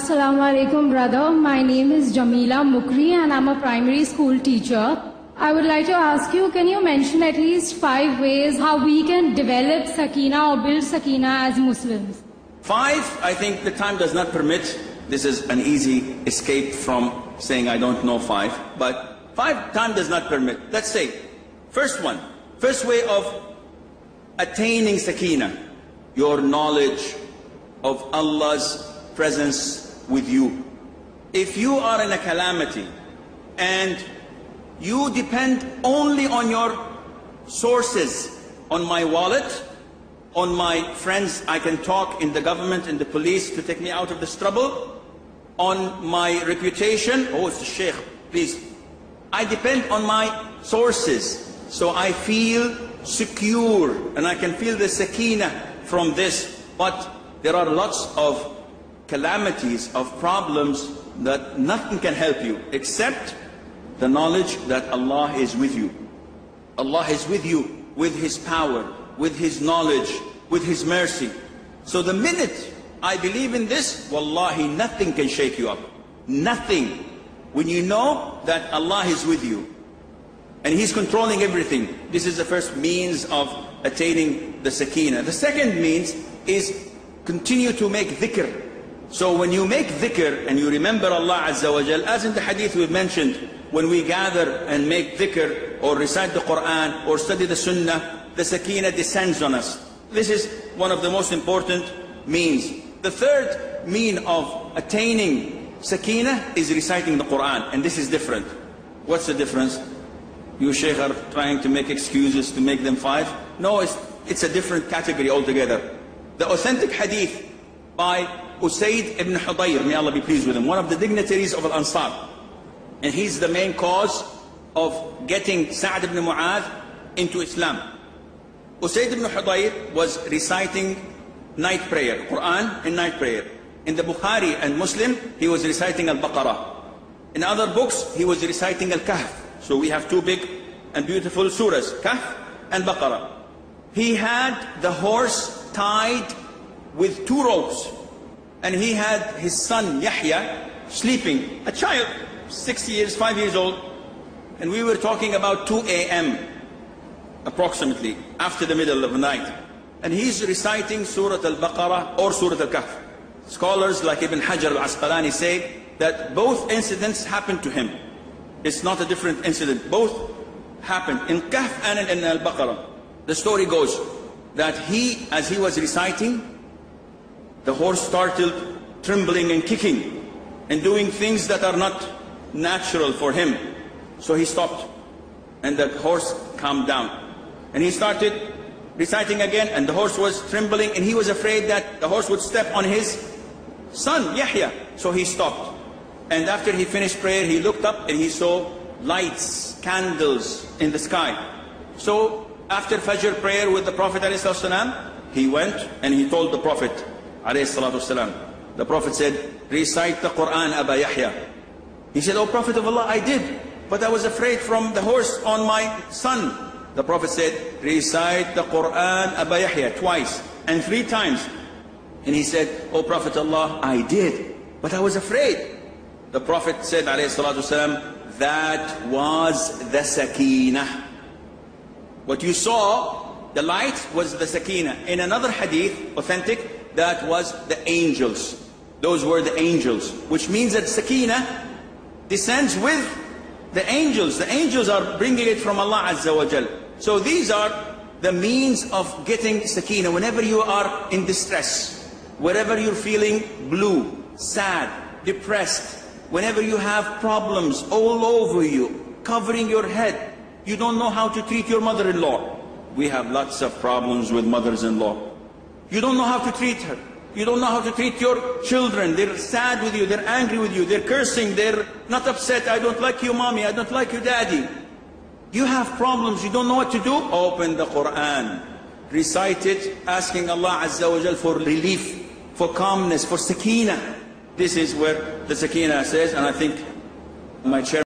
Assalamu alaikum, brother. My name is Jamila Mukri and I'm a primary school teacher. I would like to ask you, can you mention at least 5 ways how we can develop sakina or build sakina as Muslims? 5, I think the time does not permit. This is an easy escape from saying I don't know 5. But 5, time does not permit. Let's say, first way of attaining sakina, your knowledge of Allah's presence with you. If you are in a calamity and you depend only on your sources, on my wallet, on my friends I can talk in the government, in the police to take me out of this trouble, on my reputation, oh it's the sheikh, please. I depend on my sources, so I feel secure and I can feel the sakina from this. But there are lots of calamities, of problems that nothing can help you except the knowledge that Allah is with you. Allah is with you with His power, with His knowledge, with His mercy. So the minute I believe in this, wallahi, nothing can shake you up. Nothing. When you know that Allah is with you and He's controlling everything, this is the first means of attaining the sakina. The second means is continue to make dhikr. So when you make dhikr and you remember Allah Azza wa Jal, as in the hadith we've mentioned, when we gather and make dhikr or recite the Quran or study the Sunnah, the sakina descends on us. This is one of the most important means. The third mean of attaining sakina is reciting the Quran, and this is different. What's the difference? You shaykh are trying to make excuses to make them 5. No, it's a different category altogether. The authentic hadith by Usayd ibn Hudayr, may Allah be pleased with him, one of the dignitaries of Al-Ansar. And he's the main cause of getting Sa'd ibn Mu'adh into Islam. Usayd ibn Hudayr was reciting night prayer, Quran and night prayer. In the Bukhari and Muslim, he was reciting Al-Baqarah. In other books, he was reciting Al-Kahf. So we have 2 big and beautiful surahs, Kahf and Baqarah. He had the horse tied with 2 ropes. And he had his son Yahya sleeping, a child, 6 years, 5 years old. And we were talking about 2 a.m. approximately, after the middle of the night. And he's reciting Surah Al-Baqarah or Surah Al-Kahf. Scholars like Ibn Hajar al-Asqalani say that both incidents happened to him. It's not a different incident. Both happened in Kahf and in Al-Baqarah. The story goes that as he was reciting, the horse started trembling and kicking and doing things that are not natural for him. So he stopped and the horse calmed down. And he started reciting again and the horse was trembling and he was afraid that the horse would step on his son, Yahya. So he stopped. And after he finished prayer, he looked up and he saw lights, candles in the sky. So after Fajr prayer with the Prophet ﷺ, he went and he told the Prophet ﷺ. The Prophet said, recite the Quran, Aba Yahya. He said, oh Prophet of Allah, I did, but I was afraid from the horse on my son. The Prophet said, recite the Quran, Aba Yahya, twice and 3 times. And he said, oh Prophet of Allah, I did, but I was afraid. The Prophet said, ﷺ, that was the sakina. What you saw, the light, was the sakina. In another hadith, authentic, that was the angels. Those were the angels, which means that sakina descends with the angels. The angels are bringing it from Allah Azza wa Jal. So these are the means of getting sakina. Whenever you are in distress, wherever you're feeling blue, sad, depressed, whenever you have problems all over you, covering your head, you don't know how to treat your mother-in-law. We have lots of problems with mothers-in-law. You don't know how to treat her. You don't know how to treat your children. They're sad with you, they're angry with you, they're cursing, they're not upset. I don't like you, mommy, I don't like you, daddy. You have problems, you don't know what to do? Open the Quran. Recite it, asking Allah Azza wa Jal for relief, for calmness, for sakina. This is where the sakina says, and I think my chairman